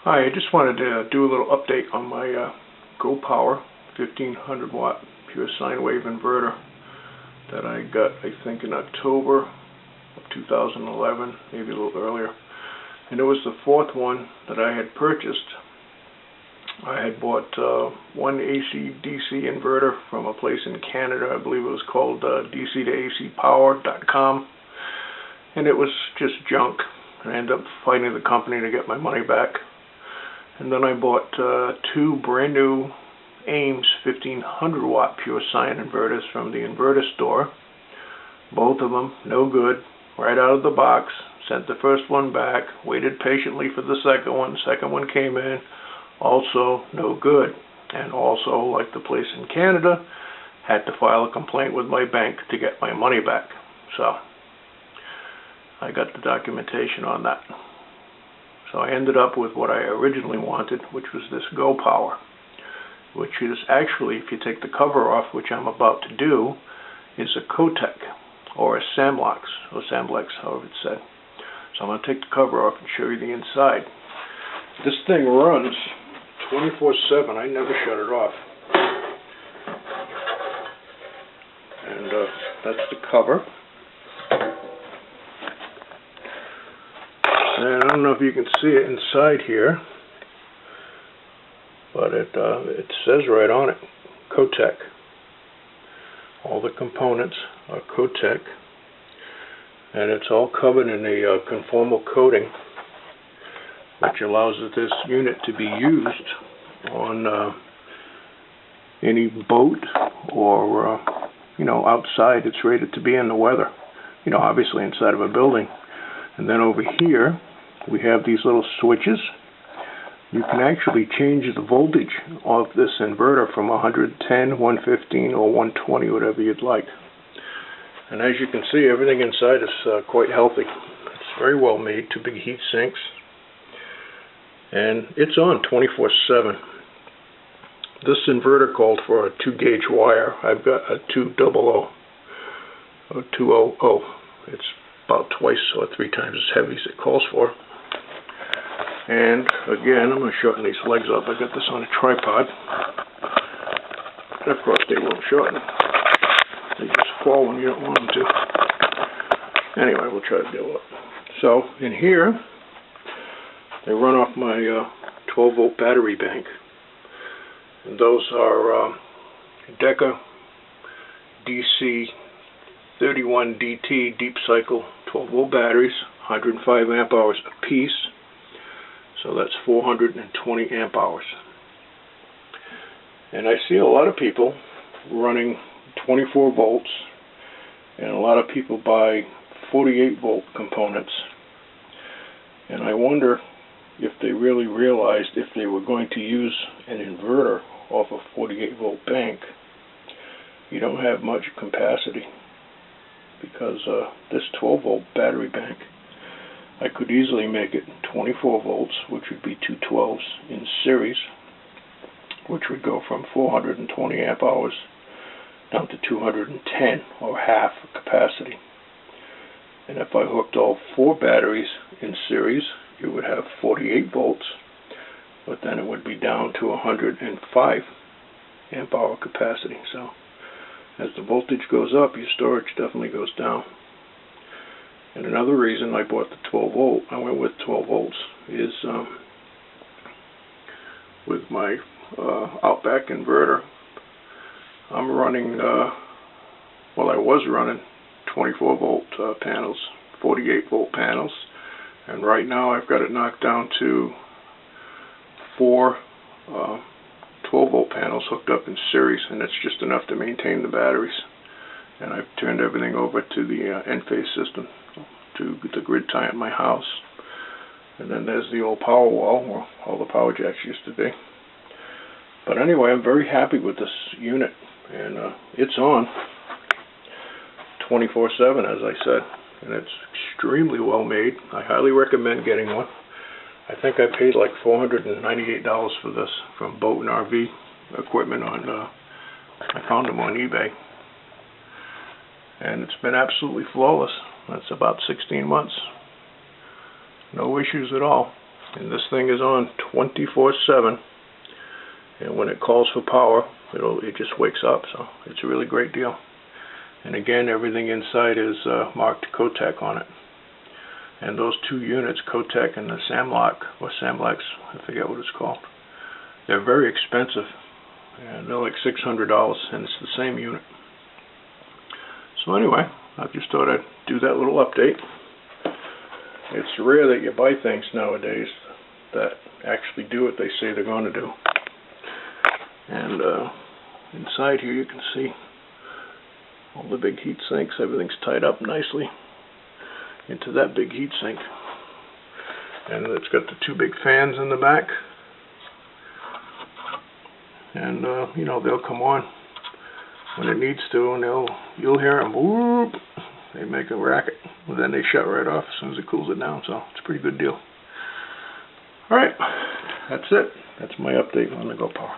Hi, I just wanted to do a little update on my Go Power 1500 watt pure sine wave inverter that I got, I think, in October of 2011, maybe a little earlier. And it was the fourth one that I had purchased. I had bought one AC-DC inverter from a place in Canada. I believe it was called DC2ACpower.com, and it was just junk. I ended up fighting the company to get my money back. And then I bought two brand new Ames 1500 watt pure sine inverters from the inverter store. Both of them no good, right out of the box. Sent the first one back, waited patiently for the second one. The second one came in, also no good. And also, like the place in Canada, had to file a complaint with my bank to get my money back. So I got the documentation on that. So I ended up with what I originally wanted, which was this Go Power, which is actually, if you take the cover off, which I'm about to do, is a Kotec, or a Samlex, or Samlex, however it's said. So I'm going to take the cover off and show you the inside. This thing runs 24/7. I never shut it off. And that's the cover. And I don't know if you can see it inside here, but it says right on it, Kotec. All the components are Kotec, and it's all covered in a conformal coating, which allows this unit to be used on any boat or outside. It's rated to be in the weather, obviously inside of a building. And then over here we have these little switches. You can actually change the voltage of this inverter from 110, 115, or 120, whatever you'd like. And as you can see, everything inside is quite healthy. It's very well made, two big heat sinks. And it's on 24/7. This inverter called for a 2-gauge wire. I've got a 200, or 200. It's about twice or three times as heavy as it calls for. And again, I'm going to shorten these legs up. I got this on a tripod. And of course they won't shorten. They just fall when you don't want them to. Anyway, we'll try to deal with it. So in here, they run off my 12-volt battery bank. And those are Deca DC 31 DT deep cycle 12-volt batteries, 105 amp hours a piece. So that's 420 amp hours. And I see a lot of people running 24 volts, and a lot of people buy 48 volt components. And I wonder if they really realized if they were going to use an inverter off a 48 volt bank, you don't have much capacity, because this 12 volt battery bank, I could easily make it 24 volts, which would be two 12s in series, which would go from 420 amp hours down to 210, or half capacity. And if I hooked all four batteries in series, you would have 48 volts, but then it would be down to 105 amp hour capacity. So as the voltage goes up, your storage definitely goes down. And another reason I bought the 12 volt, I went with 12 volts, is with my Outback inverter, I'm running, I was running 24 volt panels, 48 volt panels, and right now I've got it knocked down to 4 12 volt panels hooked up in series, and it's just enough to maintain the batteries. And I've turned everything over to the Enphase system, to the grid tie at my house. And then there's the old power wall where all the power jacks used to be. But anyway, I'm very happy with this unit, and it's on 24/7, as I said, and it's extremely well made. I highly recommend getting one. I think I paid like $498 for this from Boat and RV Equipment on, I found them on eBay. And it's been absolutely flawless. That's about 16 months. No issues at all. And this thing is on 24/7. And when it calls for power, it just wakes up. So it's a really great deal. And again, everything inside is marked Kotek on it. And those two units, Kotek and the Samlock, or Samlex, I forget what it's called, they're very expensive. And they're like $600, and it's the same unit. So anyway, I just thought I'd do that little update. It's rare that you buy things nowadays that actually do what they say they're going to do. And inside here you can see all the big heat sinks. Everything's tied up nicely into that big heat sink. And it's got the two big fans in the back. And you know, they'll come on when it needs to, and you'll hear them whoop. They make a racket, and then they shut right off as soon as it cools it down. So it's a pretty good deal. All right, that's it. That's my update on the Go Power.